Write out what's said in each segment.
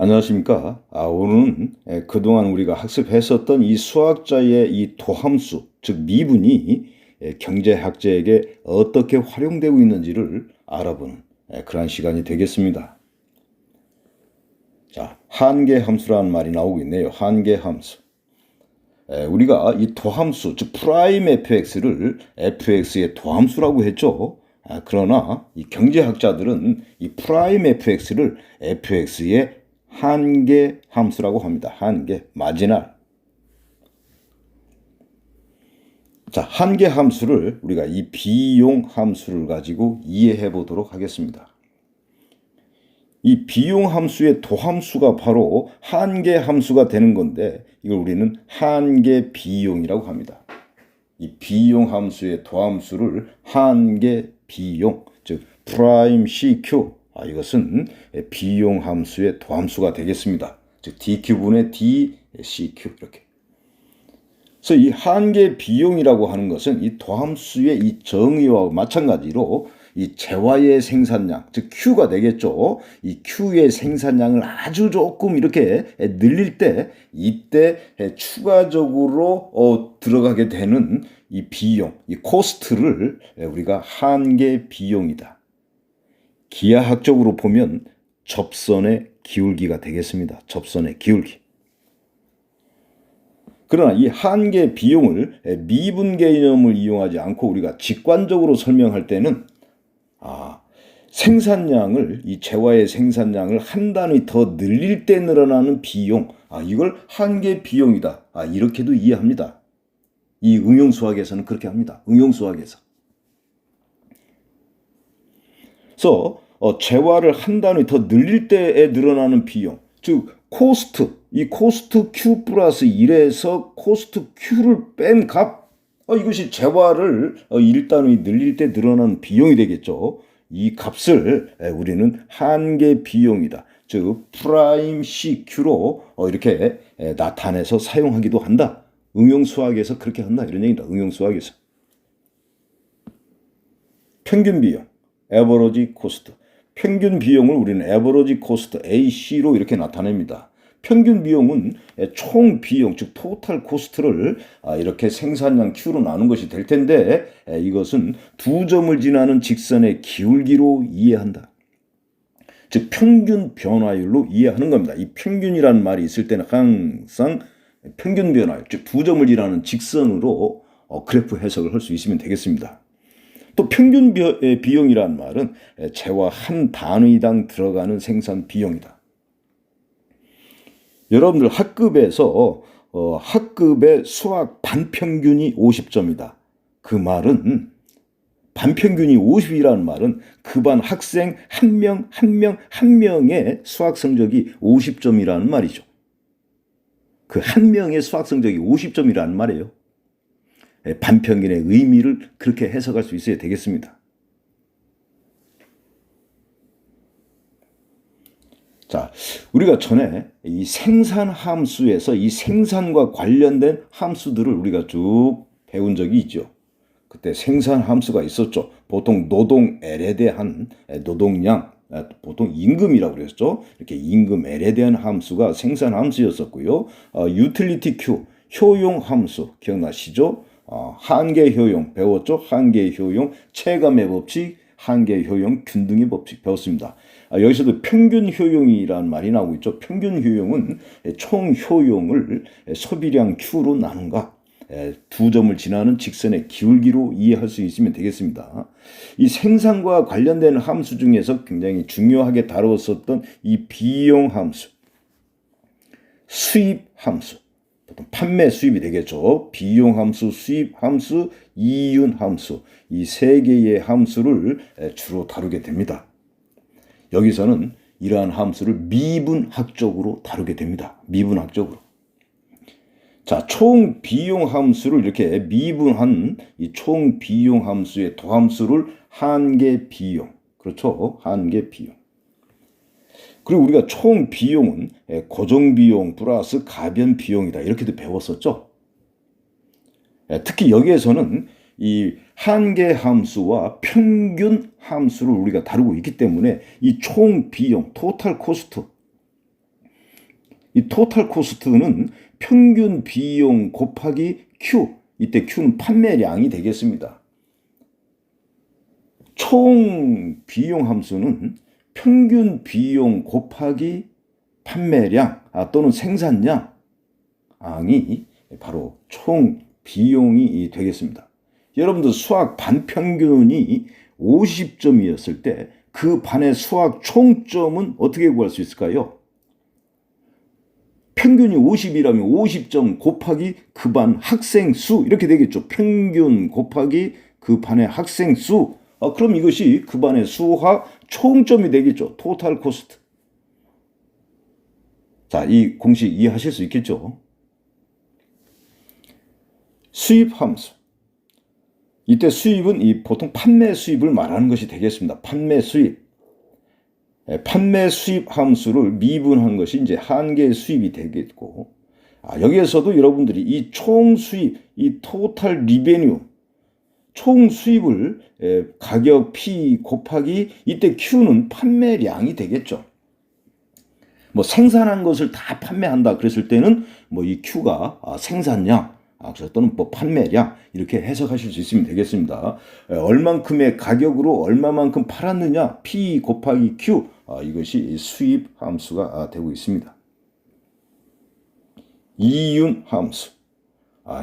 안녕하십니까. 오늘은 그동안 우리가 학습했었던 이 수학자의 이 도함수, 즉 미분이 경제학자에게 어떻게 활용되고 있는지를 알아보는 그러한 시간이 되겠습니다. 자, 한계함수라는 말이 나오고 있네요. 한계함수. 우리가 이 도함수, 즉 프라임 fx를 fx의 도함수라고 했죠. 그러나 이 경제학자들은 이 프라임 fx를 fx의 한계 함수라고 합니다. 한계, 마지날. 자, 한계 함수를 우리가 이 비용 함수를 가지고 이해해 보도록 하겠습니다. 이 비용 함수의 도함수가 바로 한계 함수가 되는 건데 이걸 우리는 한계 비용이라고 합니다. 이 비용 함수의 도함수를 한계 비용, 즉 프라임 CQ, 이것은 비용 함수의 도함수가 되겠습니다. 즉 DQ분의 DCQ 이렇게. 그래서 이 한계 비용이라고 하는 것은 이 도함수의 이 정의와 마찬가지로 이 재화의 생산량, 즉 Q가 되겠죠. 이 Q의 생산량을 아주 조금 이렇게 늘릴 때 이때 추가적으로 들어가게 되는 이 비용, 이 코스트를 우리가 한계 비용이다. 기하학적으로 보면 접선의 기울기가 되겠습니다. 접선의 기울기. 그러나 이 한계 비용을 미분 개념을 이용하지 않고 우리가 직관적으로 설명할 때는 생산량을, 이 재화의 생산량을 한 단위 더 늘릴 때 늘어나는 비용, 이걸 한계 비용이다. 이렇게도 이해합니다. 이 응용수학에서는 그렇게 합니다. 응용수학에서. 그래서 재화를 한 단위 더 늘릴 때에 늘어나는 비용, 즉 코스트, 이 코스트 Q 플러스 1에서 코스트 Q를 뺀 값, 이것이 재화를 1단위 늘릴 때 늘어나는 비용이 되겠죠. 이 값을 우리는 한계 비용이다. 즉 프라임 CQ로 이렇게 나타내서 사용하기도 한다. 응용수학에서 그렇게 한다. 이런 얘기다. 응용수학에서. 평균 비용, average cost. 평균 비용을 우리는 average cost AC로 이렇게 나타냅니다. 평균 비용은 총 비용, 즉 토탈 코스트를 이렇게 생산량 Q로 나눈 것이 될 텐데 이것은 두 점을 지나는 직선의 기울기로 이해한다. 즉 평균 변화율로 이해하는 겁니다. 이 평균이라는 말이 있을 때는 항상 평균 변화율, 즉 두 점을 지나는 직선으로 그래프 해석을 할 수 있으면 되겠습니다. 또 평균 비용이란 말은 재화 한 단위당 들어가는 생산 비용이다. 여러분들 학급에서 학급의 수학 반평균이 50점이다. 그 말은 반평균이 50이라는 말은 그 반 학생 한 명의 수학 성적이 50점이라는 말이죠. 그 한 명의 수학 성적이 50점이라는 말이에요. 반평균의 의미를 그렇게 해석할 수 있어야 되겠습니다. 자, 우리가 전에 이 생산 함수에서 이 생산과 관련된 함수들을 우리가 쭉 배운 적이 있죠. 그때 생산 함수가 있었죠. 보통 노동 L에 대한 노동량, 보통 임금이라고 그랬죠. 이렇게 임금 L에 대한 함수가 생산 함수였었고요. 유틸리티 Q, 효용 함수 기억나시죠? 한계 효용 배웠죠? 한계 효용, 체감의 법칙, 한계 효용, 균등의 법칙 배웠습니다. 여기서도 평균 효용이라는 말이 나오고 있죠. 평균 효용은 총 효용을 소비량 Q로 나눈가, 두 점을 지나는 직선의 기울기로 이해할 수 있으면 되겠습니다. 이 생산과 관련된 함수 중에서 굉장히 중요하게 다루었었던 이 비용 함수, 수입 함수, 보통 판매 수입이 되겠죠. 비용 함수, 수입 함수, 이윤 함수, 이 세 개의 함수를 주로 다루게 됩니다. 여기서는 이러한 함수를 미분학적으로 다루게 됩니다. 미분학적으로. 자, 총 비용 함수를 이렇게 미분한 이 총 비용 함수의 도함수를 한계 비용. 그렇죠? 한계 비용. 그리고 우리가 총 비용은 고정 비용 플러스 가변 비용이다. 이렇게도 배웠었죠. 특히 여기에서는 이 한계 함수와 평균 함수를 우리가 다루고 있기 때문에 이 총 비용, 토탈 코스트, 이 토탈 코스트는 평균 비용 곱하기 Q, 이때 Q는 판매량이 되겠습니다. 총 비용 함수는 평균 비용 곱하기 판매량 또는 생산량이 바로 총 비용이 되겠습니다. 여러분들 수학 반평균이 50점이었을 때 그 반의 수학 총점은 어떻게 구할 수 있을까요? 평균이 50이라면 50점 곱하기 그 반 학생 수 이렇게 되겠죠. 평균 곱하기 그 반의 학생 수. 그럼 이것이 그 반의 수학 총점이 되겠죠. 토탈 코스트. 자, 이 공식 이해하실 수 있겠죠? 수입 함수. 이때 수입은 이 보통 판매 수입을 말하는 것이 되겠습니다. 판매 수입. 판매 수입 함수를 미분한 것이 이제 한계 수입이 되겠고, 여기에서도 여러분들이 이 총 수입, 이 토탈 리베뉴, 총 수입을 가격 P 곱하기 이때 Q는 판매량이 되겠죠. 뭐 생산한 것을 다 판매한다 그랬을 때는 뭐 이 Q가 생산량, 또는 뭐 판매량 이렇게 해석하실 수 있으면 되겠습니다. 얼만큼의 가격으로 얼마만큼 팔았느냐 P 곱하기 Q, 이것이 수입 함수가 되고 있습니다. 이윤 함수.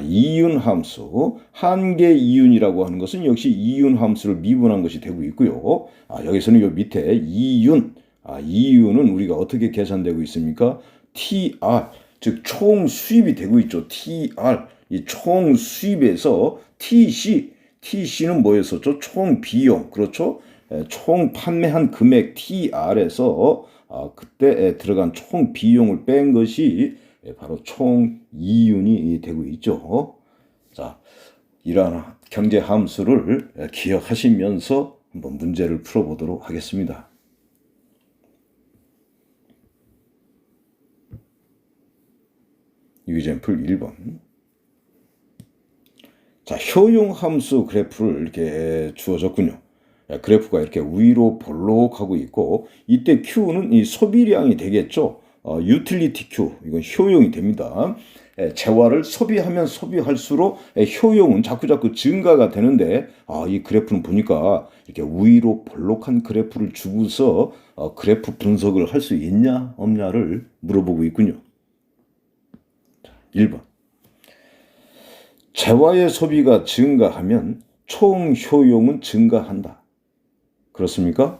이윤 함수, 한계 이윤이라고 하는 것은 역시 이윤 함수를 미분한 것이 되고 있고요. 여기서는 요 밑에 이윤, 이윤은 우리가 어떻게 계산되고 있습니까? TR, 즉 총 수입이 되고 있죠. TR, 이 총 수입에서 TC는 뭐였었죠? 총 비용, 그렇죠? 총 판매한 금액 TR에서 그때 들어간 총 비용을 뺀 것이 바로 총 이윤이 되고 있죠. 자, 이러한 경제 함수를 기억하시면서 한번 문제를 풀어보도록 하겠습니다. 유기점풀 1번. 자, 효용 함수 그래프를 이렇게 주어졌군요. 그래프가 이렇게 위로 볼록하고 있고, 이때 Q는 이 소비량이 되겠죠. 유틸리티 Q, 이건 효용이 됩니다. 재화를 소비하면 소비할수록 효용은 자꾸자꾸 증가가 되는데, 이 그래프는 보니까 이렇게 위로 볼록한 그래프를 주고서 그래프 분석을 할 수 있냐 없냐를 물어보고 있군요. 1번. 재화의 소비가 증가하면 총 효용은 증가한다. 그렇습니까?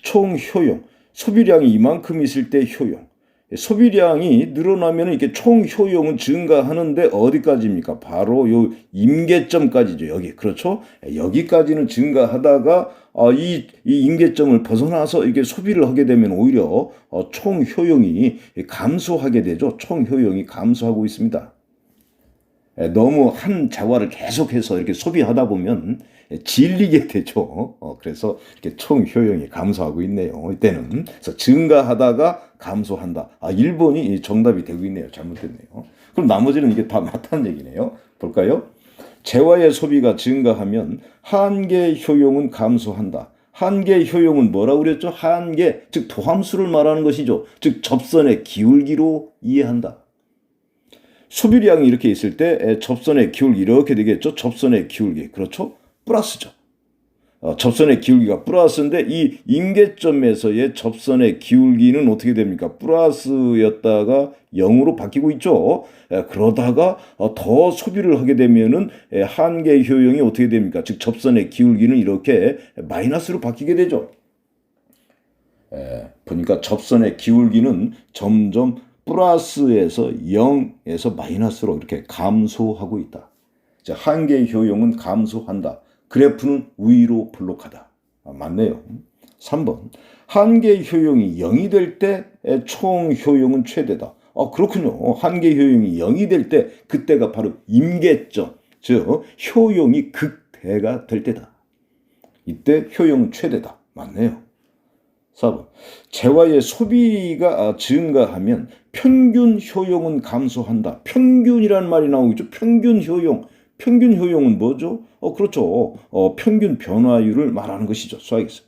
총 효용. 소비량이 이만큼 있을 때 효용. 소비량이 늘어나면 이렇게 총 효용은 증가하는데 어디까지입니까? 바로 요 임계점까지죠. 여기. 그렇죠? 여기까지는 증가하다가 이 임계점을 벗어나서 이렇게 소비를 하게 되면 오히려 총 효용이 감소하게 되죠. 총 효용이 감소하고 있습니다. 너무 한 재화를 계속해서 이렇게 소비하다 보면 질리게 되죠. 그래서 이렇게 총 효용이 감소하고 있네요. 이때는 그래서 증가하다가 감소한다. 1번이 정답이 되고 있네요. 잘못됐네요. 그럼 나머지는 이게 다 맞다는 얘기네요. 볼까요? 재화의 소비가 증가하면 한계 효용은 감소한다. 한계 효용은 뭐라고 그랬죠? 한계, 즉 도함수를 말하는 것이죠. 즉 접선의 기울기로 이해한다. 소비량이 이렇게 있을 때 접선의 기울기 이렇게 되겠죠. 접선의 기울기, 그렇죠? 플러스죠. 접선의 기울기가 플러스인데 이 임계점에서의 접선의 기울기는 어떻게 됩니까? 플러스였다가 0으로 바뀌고 있죠. 그러다가 더 소비를 하게 되면은 한계 효용이 어떻게 됩니까? 즉 접선의 기울기는 이렇게 마이너스로 바뀌게 되죠. 보니까 접선의 기울기는 점점 플러스에서 0에서 마이너스로 이렇게 감소하고 있다. 자, 한계 효용은 감소한다. 그래프는 위로 볼록하다. 맞네요. 3번. 한계 효용이 0이 될 때 총 효용은 최대다. 그렇군요. 한계 효용이 0이 될 때 그때가 바로 임계점, 즉 효용이 극대가 될 때다. 이때 효용은 최대다. 맞네요. 4번. 재화의 소비가 증가하면 평균 효용은 감소한다. 평균이라는 말이 나오겠죠. 평균 효용. 평균 효용은 뭐죠? 그렇죠. 평균 변화율을 말하는 것이죠. 수학에서.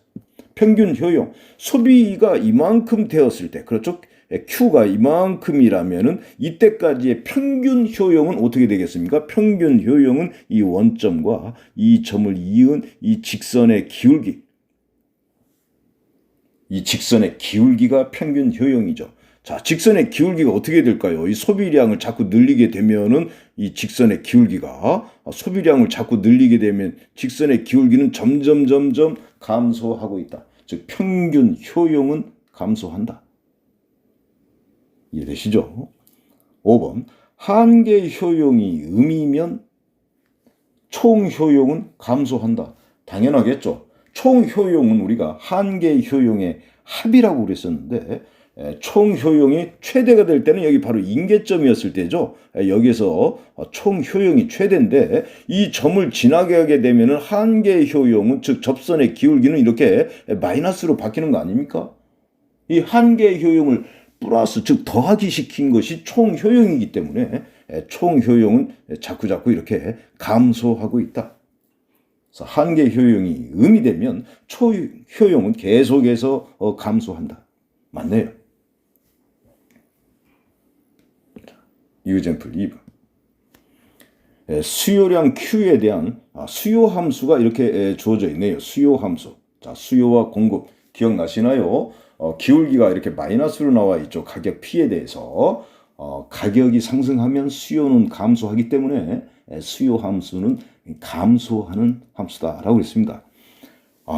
평균 효용. 소비가 이만큼 되었을 때, 그렇죠? Q가 이만큼이라면은 이때까지의 평균 효용은 어떻게 되겠습니까? 평균 효용은 이 원점과 이 점을 이은 이 직선의 기울기. 이 직선의 기울기가 평균 효용이죠. 자, 직선의 기울기가 어떻게 될까요? 이 소비량을 자꾸 늘리게 되면은 이 직선의 기울기가 소비량을 자꾸 늘리게 되면 직선의 기울기는 점점 감소하고 있다. 즉 평균 효용은 감소한다. 이해되시죠? 5번 한계 효용이 음이면 총 효용은 감소한다. 당연하겠죠. 총 효용은 우리가 한계 효용의 합이라고 그랬었는데 총 효용이 최대가 될 때는 여기 바로 인계점이었을 때죠. 여기서 총 효용이 최대인데 이 점을 지나게 되면은 한계 효용은 즉 접선의 기울기는 이렇게 마이너스로 바뀌는 거 아닙니까? 이 한계 효용을 플러스 즉 더하기 시킨 것이 총 효용이기 때문에 총 효용은 자꾸 이렇게 감소하고 있다. 그래서 한계 효용이 음이 되면 초 효용은 계속해서 감소한다. 맞네요. 유젠플 2번. 수요량 Q에 대한 수요 함수가 이렇게 주어져 있네요. 수요 함수. 자, 수요와 공급 기억나시나요? 기울기가 이렇게 마이너스로 나와 있죠. 가격 P에 대해서. 가격이 상승하면 수요는 감소하기 때문에 수요 함수는 감소하는 함수다라고 했습니다.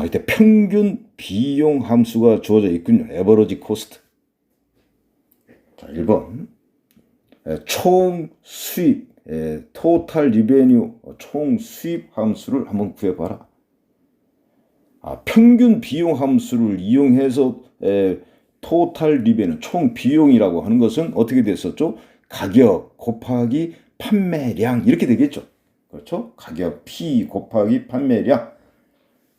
이때 평균 비용 함수가 주어져 있군요. 에버러지 코스트. 자, 1번. 총 수입, 토탈 리베뉴, 총 수입 함수를 한번 구해봐라. 평균 비용 함수를 이용해서 토탈 리베뉴, 총 비용이라고 하는 것은 어떻게 됐었죠? 가격 곱하기 판매량 이렇게 되겠죠. 그렇죠? 가격 P 곱하기 판매량.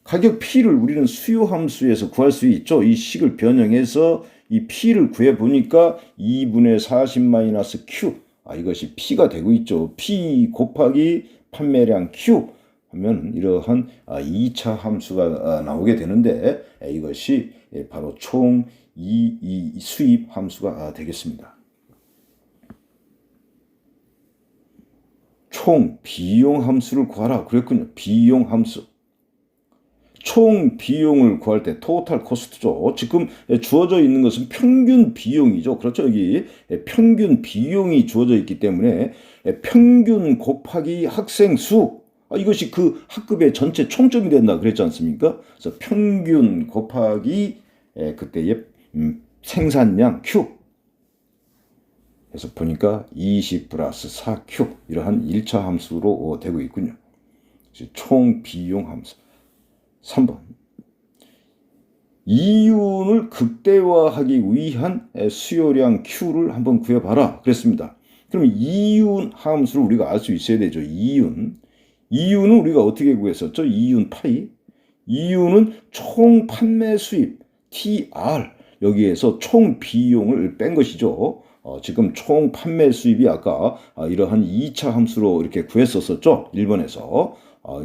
가격 P를 우리는 수요 함수에서 구할 수 있죠. 이 식을 변형해서 이 P를 구해보니까 2분의 40-Q. 이것이 P가 되고 있죠. P 곱하기 판매량 Q 하면 이러한 2차 함수가 나오게 되는데 이것이 바로 총 이 수입 함수가 되겠습니다. 총 비용 함수를 구하라 그랬군요. 비용 함수. 총 비용을 구할 때 토탈 코스트죠. 지금 주어져 있는 것은 평균 비용이죠. 그렇죠. 여기 평균 비용이 주어져 있기 때문에 평균 곱하기 학생 수. 이것이 그 학급의 전체 총점이 된다 그랬지 않습니까? 그래서 평균 곱하기 그때의 생산량 Q. 그래서 보니까 20 플러스 4Q 이러한 1차 함수로 되고 있군요. 총 비용 함수. 3번. 이윤을 극대화하기 위한 수요량 Q를 한번 구해봐라 그랬습니다. 그럼 이윤 함수를 우리가 알 수 있어야 되죠. 이윤은 우리가 어떻게 구했었죠? 이윤 파이. 이윤은 총 판매 수입 TR 여기에서 총 비용을 뺀 것이죠. 지금 총 판매 수입이 아까 이러한 2차 함수로 이렇게 구했었었죠. 1번에서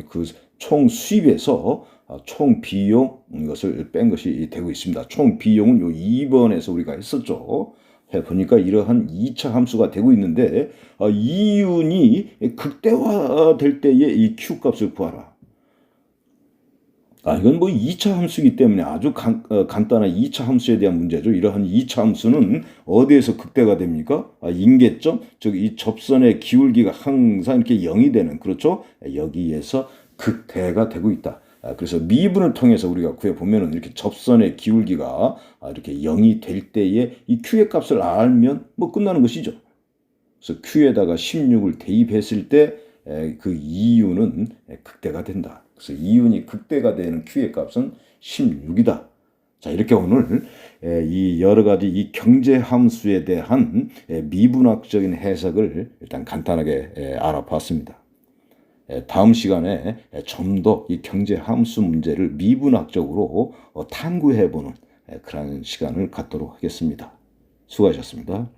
그 총 수입에서 총 비용 이것을 뺀 것이 되고 있습니다. 총 비용은 요 2번에서 우리가 했었죠. 해보니까 이러한 2차 함수가 되고 있는데 이윤이 극대화될 때의 이 Q 값을 구하라. 이건 뭐 2차 함수이기 때문에 아주 간단한 2차 함수에 대한 문제죠. 이러한 2차 함수는 어디에서 극대가 됩니까? 인계점, 즉 이 접선의 기울기가 항상 이렇게 0이 되는 그렇죠? 여기에서 극대가 되고 있다. 그래서 미분을 통해서 우리가 구해보면은 이렇게 접선의 기울기가 이렇게 0이 될 때에 이 Q의 값을 알면 뭐 끝나는 것이죠. 그래서 Q에다가 16을 대입했을 때 그 이윤은 극대가 된다. 그래서 이윤이 극대가 되는 Q의 값은 16이다. 자, 이렇게 오늘 이 여러 가지 이 경제 함수에 대한 미분학적인 해석을 일단 간단하게 알아봤습니다. 다음 시간에 좀 더 이 경제 함수 문제를 미분학적으로 탐구해보는 그런 시간을 갖도록 하겠습니다. 수고하셨습니다.